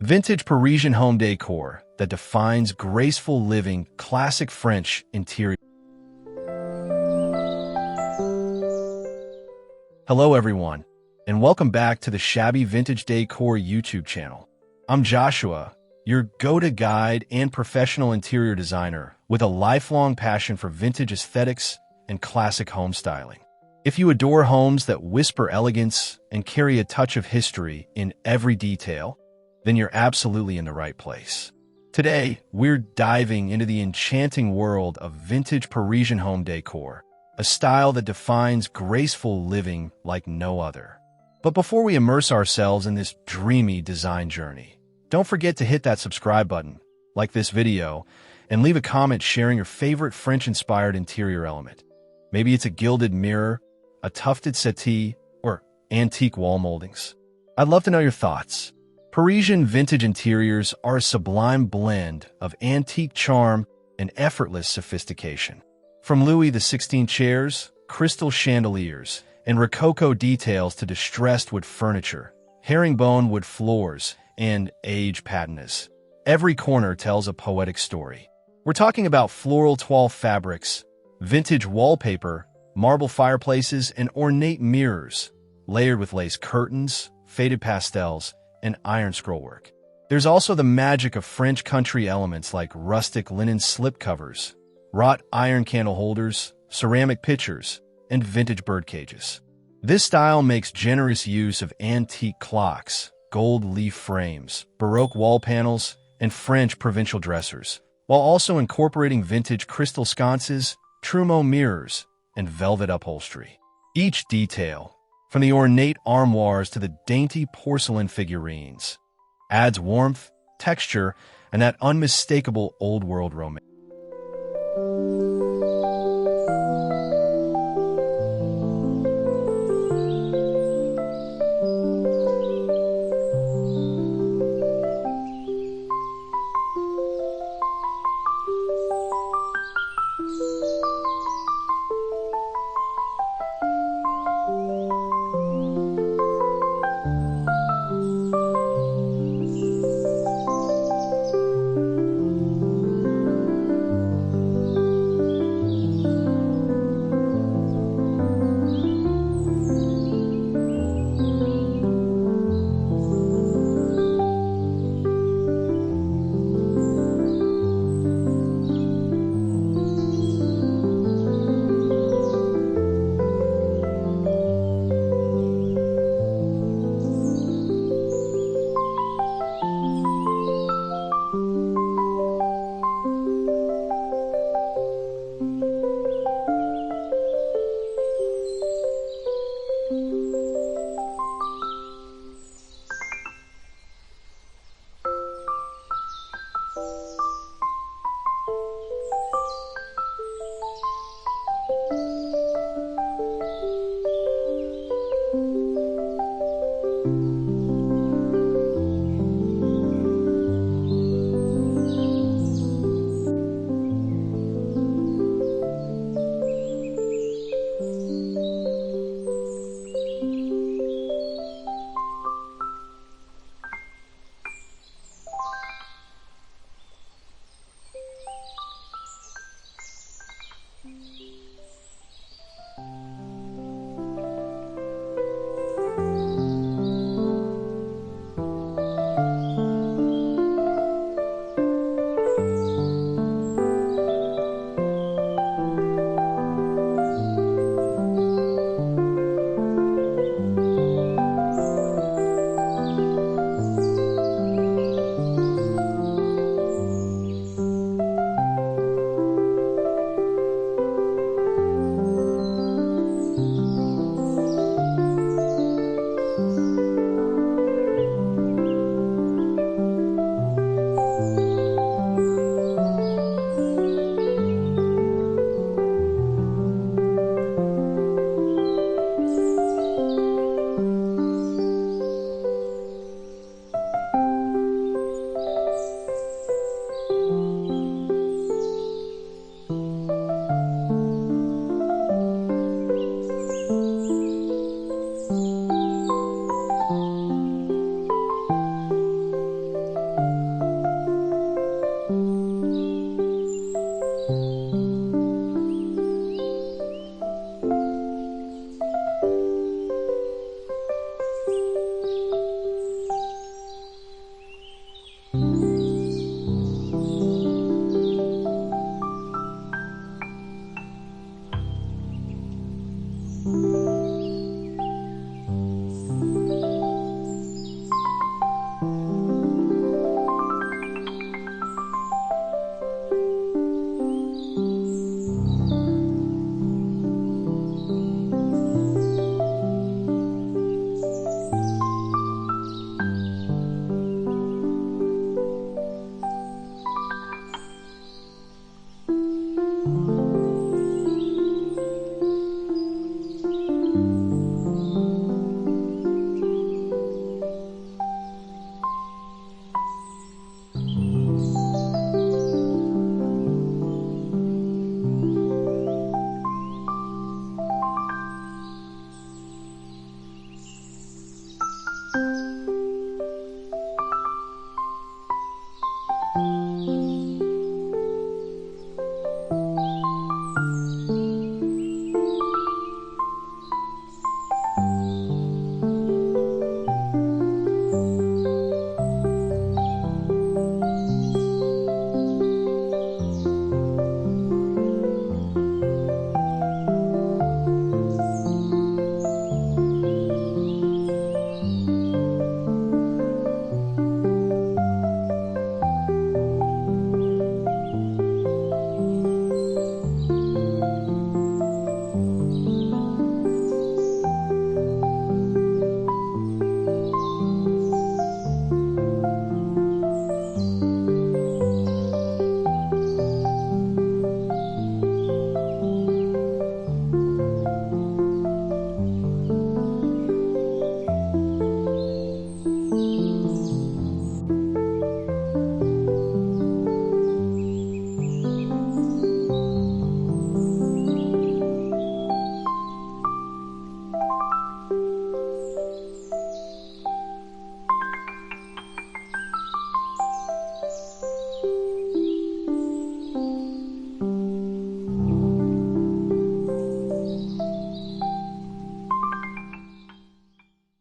Vintage Parisian home decor that defines graceful living, classic French interior. Hello everyone, and welcome back to the Shabby Vintage Decor YouTube channel. I'm Joshua, your go-to guide and professional interior designer with a lifelong passion for vintage aesthetics and classic home styling. If you adore homes that whisper elegance and carry a touch of history in every detail, then you're absolutely in the right place. Today, we're diving into the enchanting world of vintage Parisian home decor, a style that defines graceful living like no other. But before we immerse ourselves in this dreamy design journey, don't forget to hit that subscribe button, like this video, and leave a comment sharing your favorite French-inspired interior element. Maybe it's a gilded mirror, a tufted settee, or antique wall moldings. I'd love to know your thoughts. Parisian vintage interiors are a sublime blend of antique charm and effortless sophistication. From Louis XVI chairs, crystal chandeliers, and Rococo details to distressed wood furniture, herringbone wood floors, and age patinas, every corner tells a poetic story. We're talking about floral toile fabrics, vintage wallpaper, marble fireplaces, and ornate mirrors, layered with lace curtains, faded pastels, and iron scrollwork. There's also the magic of French country elements like rustic linen slipcovers, wrought iron candle holders, ceramic pitchers, and vintage bird cages. This style makes generous use of antique clocks, gold leaf frames, Baroque wall panels, and French provincial dressers, while also incorporating vintage crystal sconces, trumeau mirrors, and velvet upholstery. Each detail, from the ornate armoires to the dainty porcelain figurines, adds warmth, texture, and that unmistakable old-world romance.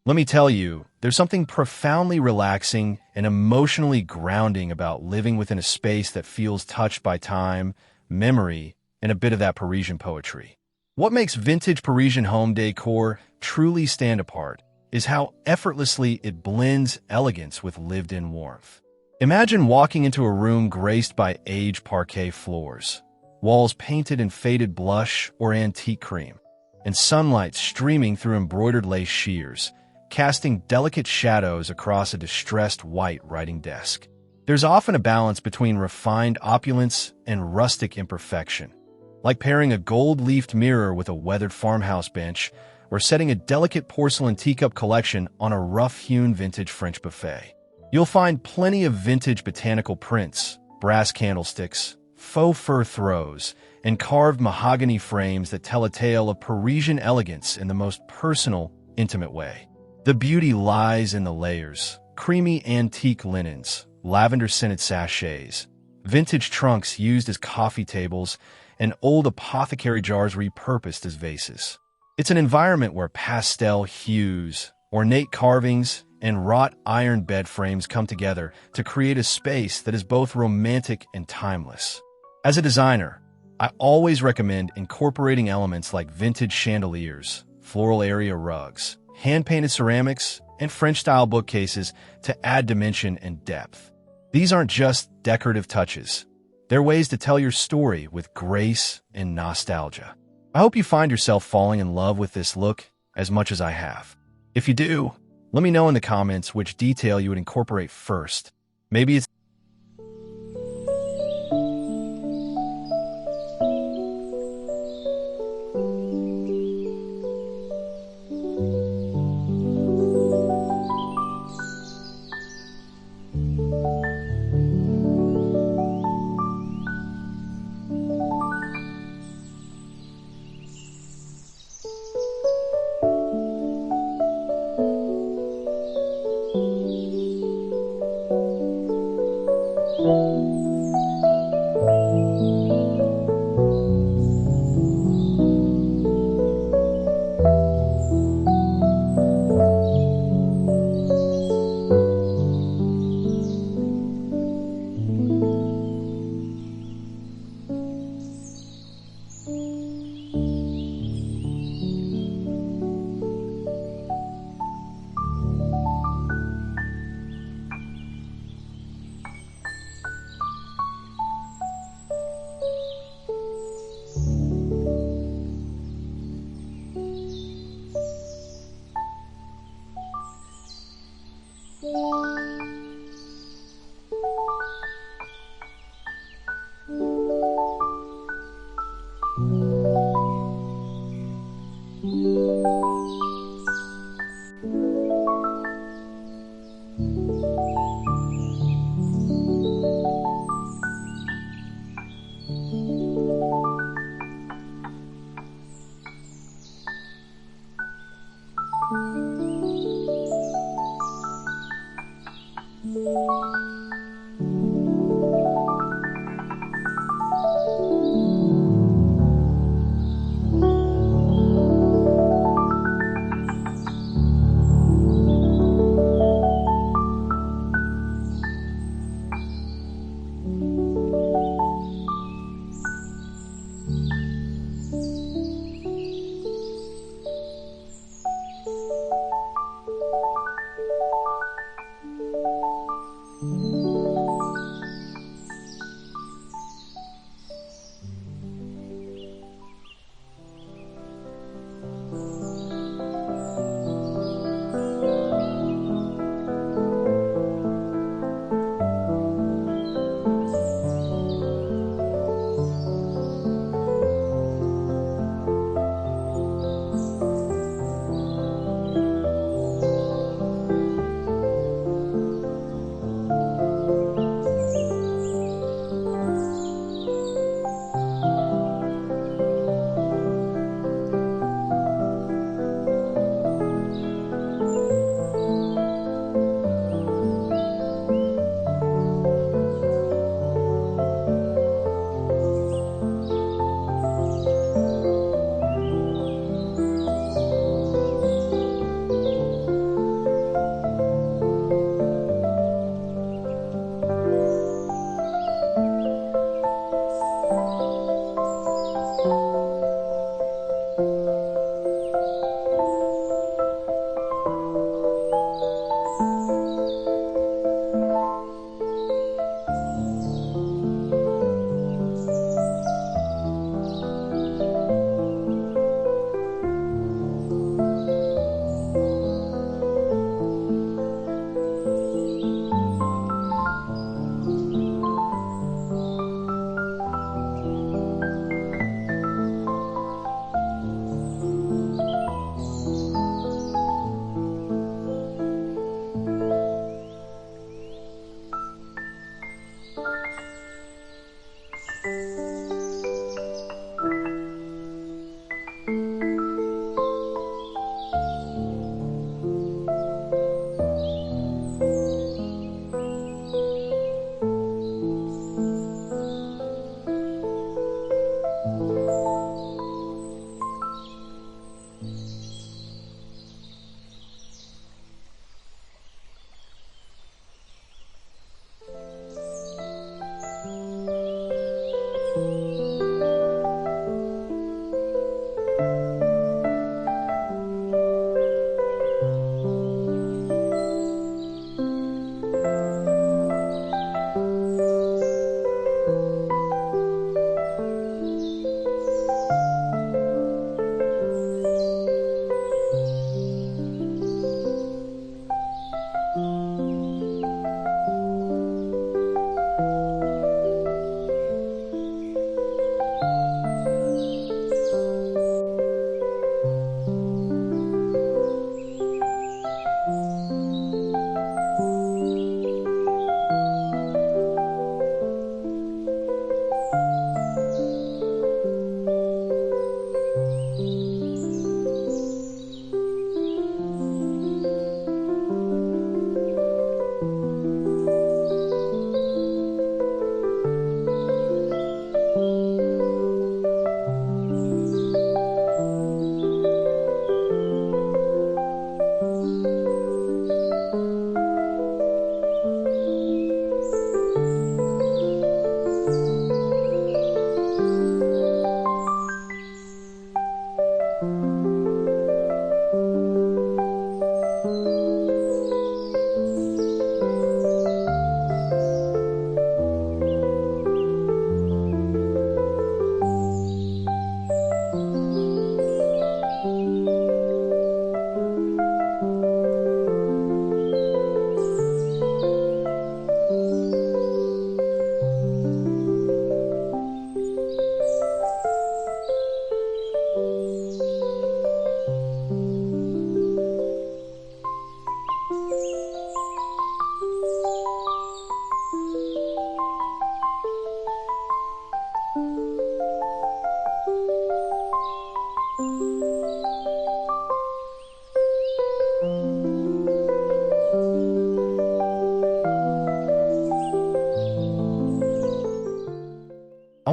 Let me tell you, there's something profoundly relaxing and emotionally grounding about living within a space that feels touched by time, memory, and a bit of that Parisian poetry. What makes vintage Parisian home decor truly stand apart is how effortlessly it blends elegance with lived-in warmth. Imagine walking into a room graced by aged parquet floors, walls painted in faded blush or antique cream, and sunlight streaming through embroidered lace sheers, casting delicate shadows across a distressed white writing desk. There's often a balance between refined opulence and rustic imperfection, like pairing a gold-leafed mirror with a weathered farmhouse bench or setting a delicate porcelain teacup collection on a rough-hewn vintage French buffet. You'll find plenty of vintage botanical prints, brass candlesticks, faux fur throws, and carved mahogany frames that tell a tale of Parisian elegance in the most personal, intimate way. The beauty lies in the layers: creamy antique linens, lavender-scented sachets, vintage trunks used as coffee tables, and old apothecary jars repurposed as vases. It's an environment where pastel hues, ornate carvings, and wrought iron bed frames come together to create a space that is both romantic and timeless. As a designer, I always recommend incorporating elements like vintage chandeliers, floral area rugs, hand-painted ceramics, and French-style bookcases to add dimension and depth. These aren't just decorative touches. They're ways to tell your story with grace and nostalgia. I hope you find yourself falling in love with this look as much as I have. If you do, let me know in the comments which detail you would incorporate first. Maybe it's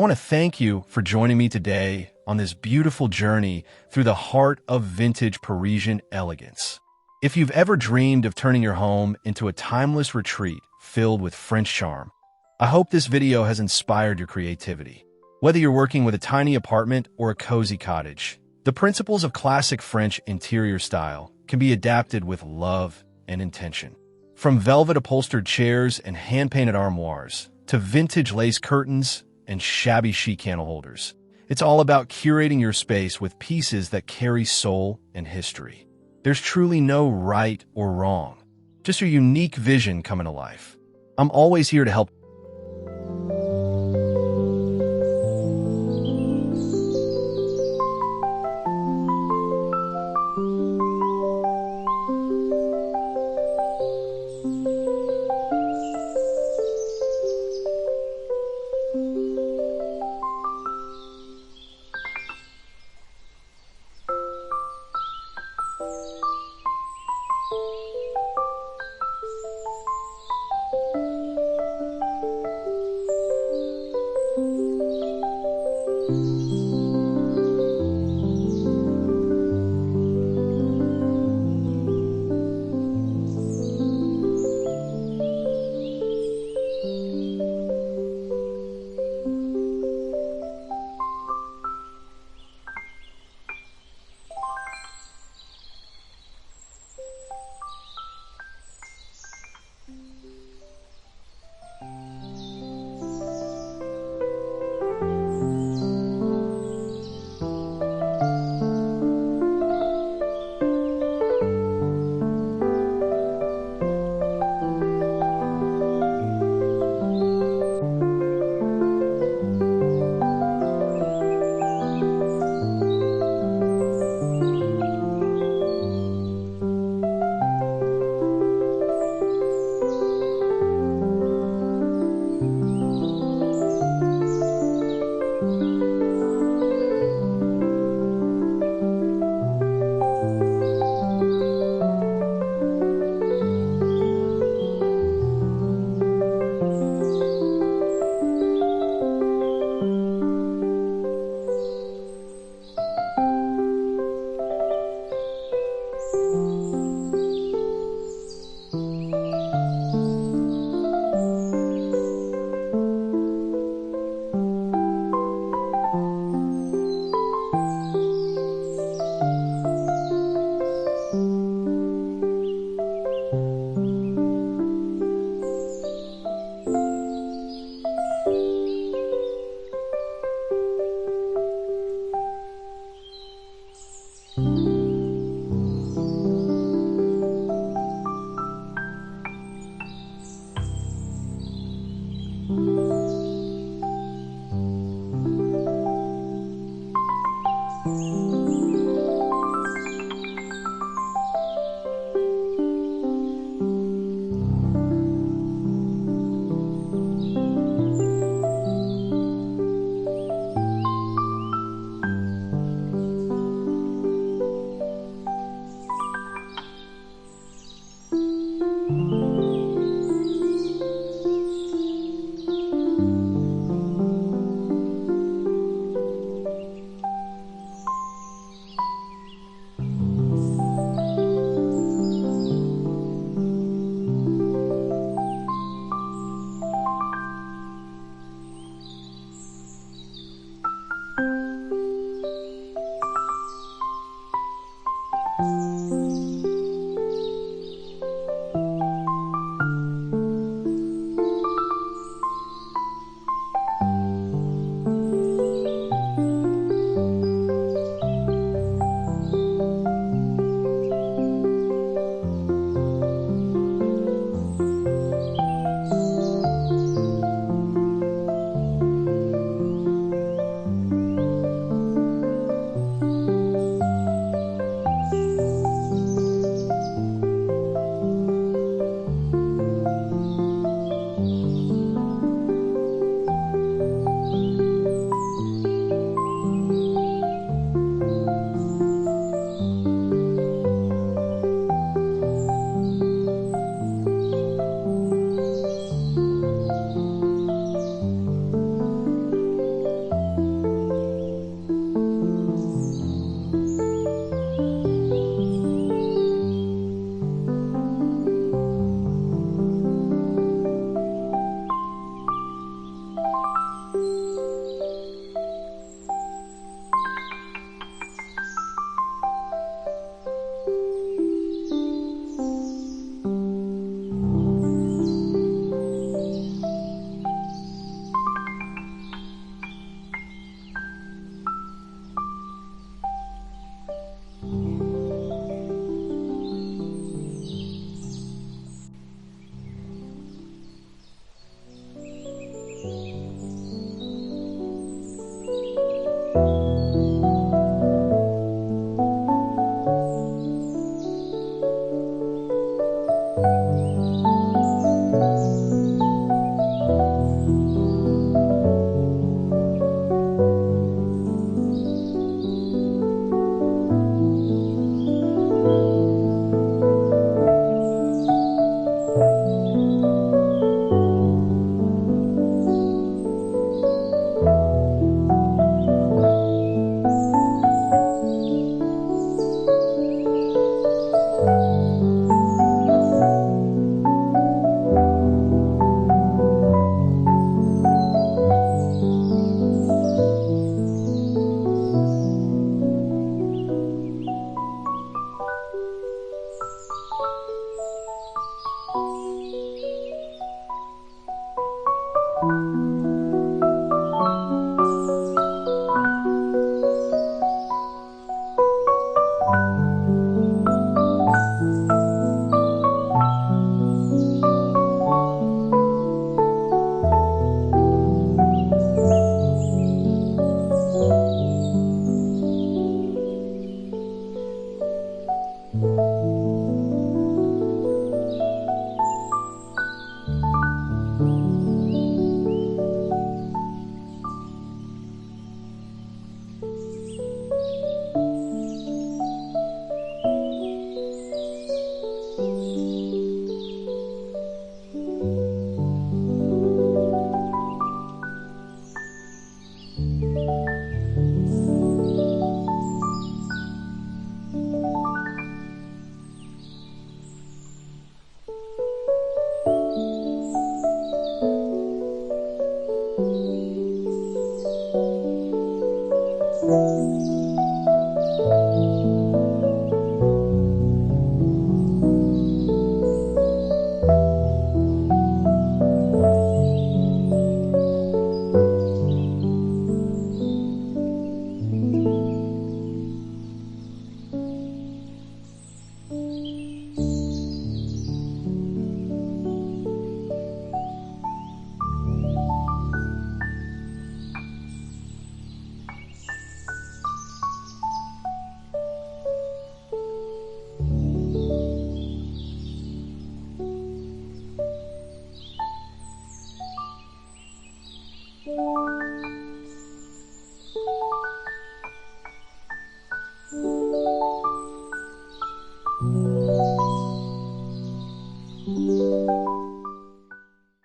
want to thank you for joining me today on this beautiful journey through the heart of vintage Parisian elegance. If you've ever dreamed of turning your home into a timeless retreat filled with French charm, I hope this video has inspired your creativity. Whether you're working with a tiny apartment or a cozy cottage, the principles of classic French interior style can be adapted with love and intention. From velvet upholstered chairs and hand-painted armoires to vintage lace curtains and shabby chic candle holders, it's all about curating your space with pieces that carry soul and history. There's truly no right or wrong, just your unique vision coming to life. I'm always here to help.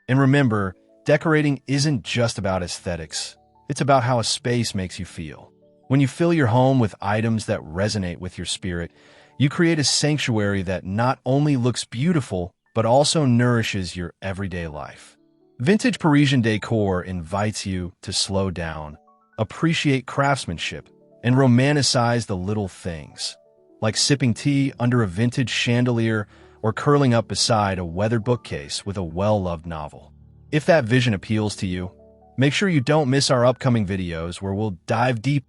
And remember, decorating isn't just about aesthetics. It's about how a space makes you feel. When you fill your home with items that resonate with your spirit, you create a sanctuary that not only looks beautiful, but also nourishes your everyday life. Vintage Parisian Decor invites you to slow down, appreciate craftsmanship, and romanticize the little things, like sipping tea under a vintage chandelier or curling up beside a weathered bookcase with a well-loved novel. If that vision appeals to you, make sure you don't miss our upcoming videos where we'll dive deep.